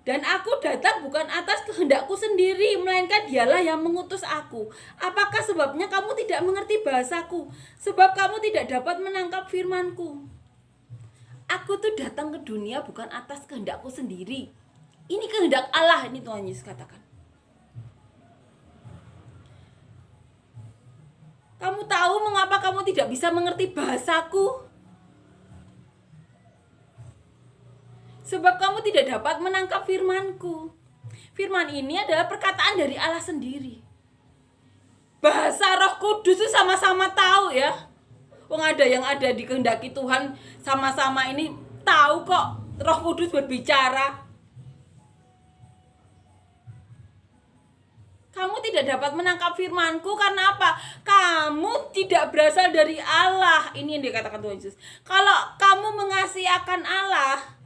Dan aku datang bukan atas kehendakku sendiri, melainkan dialah yang mengutus aku. Apakah sebabnya kamu tidak mengerti bahasaku? Sebab kamu tidak dapat menangkap firmanku. Aku tuh datang ke dunia bukan atas kehendakku sendiri. Ini kehendak Allah, ini Tuhan Yesus katakan. Kamu tahu mengapa kamu tidak bisa mengerti bahasaku? Sebab kamu tidak dapat menangkap firmanku. Firman ini adalah perkataan dari Allah sendiri. Bahasa Roh Kudus itu sama-sama tahu ya. Wong ada yang ada di kehendaki Tuhan sama-sama ini tahu kok Roh Kudus berbicara. Kamu tidak dapat menangkap firmanku karena apa? Kamu tidak berasal dari Allah. Ini yang dikatakan Tuhan Yesus. Kalau kamu mengasihi akan Allah,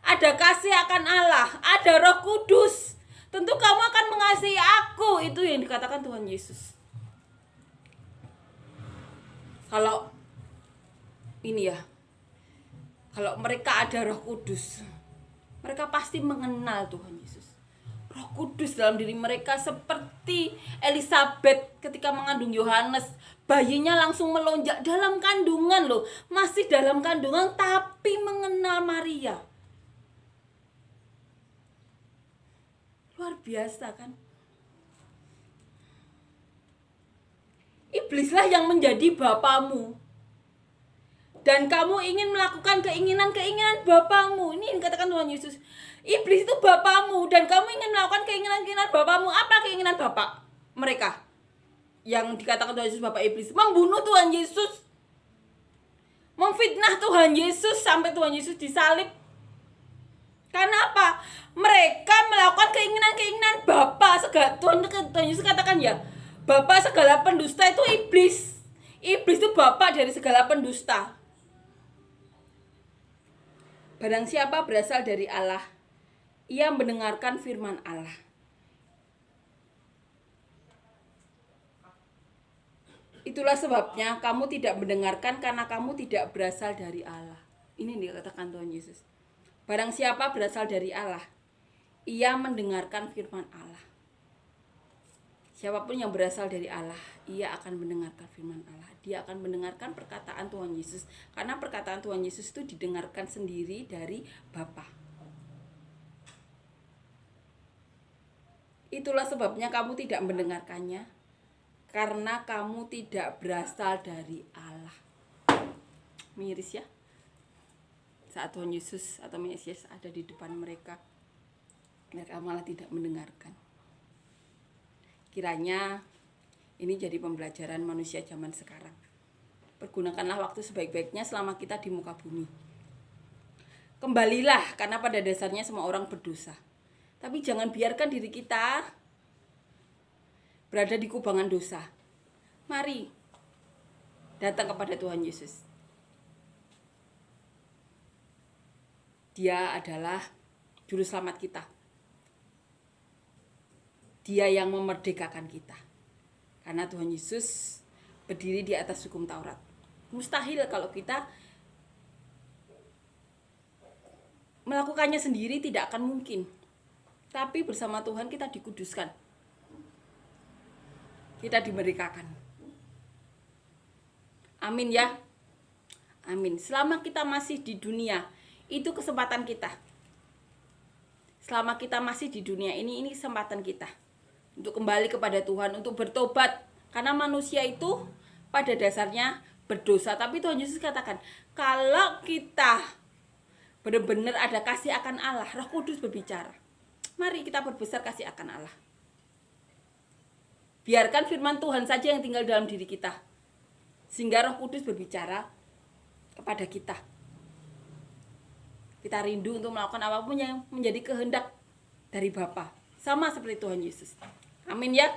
ada kasih akan Allah, ada Roh Kudus, tentu kamu akan mengasihi aku. Itu yang dikatakan Tuhan Yesus. Kalau ini ya, kalau mereka ada Roh Kudus, mereka pasti mengenal Tuhan Yesus. Roh Kudus dalam diri mereka seperti Elizabeth ketika mengandung Yohanes. Bayinya langsung melonjak dalam kandungan loh. Masih dalam kandungan tapi mengenal Maria. Luar biasa kan? Iblislah yang menjadi bapamu. Dan kamu ingin melakukan keinginan-keinginan bapamu. Ini yang dikatakan Tuhan Yesus. Iblis itu bapamu dan kamu ingin melakukan keinginan-keinginan bapamu. Apa keinginan bapak mereka? Yang dikatakan Tuhan Yesus bapak iblis. Membunuh Tuhan Yesus. Memfitnah Tuhan Yesus sampai Tuhan Yesus disalib. Karena apa? Mereka melakukan keinginan-keinginan bapa. Tuhan Yesus katakan ya, bapa segala pendusta itu iblis. Iblis itu bapa dari segala pendusta. Barang siapa berasal dari Allah, ia mendengarkan firman Allah. Itulah sebabnya kamu tidak mendengarkan karena kamu tidak berasal dari Allah. Ini yang dikatakan Tuhan Yesus. Barang siapa berasal dari Allah, ia mendengarkan firman Allah. Siapapun yang berasal dari Allah, ia akan mendengarkan firman Allah. Dia akan mendengarkan perkataan Tuhan Yesus. Karena perkataan Tuhan Yesus itu didengarkan sendiri dari Bapa. Itulah sebabnya kamu tidak mendengarkannya. Karena kamu tidak berasal dari Allah. Miris ya. Saat Tuhan Yesus atau Mesias ada di depan mereka, mereka malah tidak mendengarkan. Kiranya ini jadi pembelajaran manusia zaman sekarang. Pergunakanlah waktu sebaik-baiknya selama kita di muka bumi. Kembalilah, karena pada dasarnya semua orang berdosa. Tapi jangan biarkan diri kita berada di kubangan dosa. Mari datang kepada Tuhan Yesus. Dia adalah juru selamat kita. Dia yang memerdekakan kita. Karena Tuhan Yesus berdiri di atas hukum Taurat. Mustahil kalau kita melakukannya sendiri, tidak akan mungkin. Tapi bersama Tuhan kita dikuduskan. Kita dimerdekakan. Amin ya. Amin. Selama kita masih di dunia, itu kesempatan kita. Selama kita masih di dunia ini kesempatan kita untuk kembali kepada Tuhan, untuk bertobat. Karena manusia itu pada dasarnya berdosa. Tapi Tuhan Yesus katakan, kalau kita benar-benar ada kasih akan Allah, Roh Kudus berbicara. Mari kita berbesar kasih akan Allah. Biarkan firman Tuhan saja yang tinggal dalam diri kita. Sehingga Roh Kudus berbicara kepada kita. Kita rindu untuk melakukan apapun yang menjadi kehendak dari Bapa. Sama seperti Tuhan Yesus. Amin ya.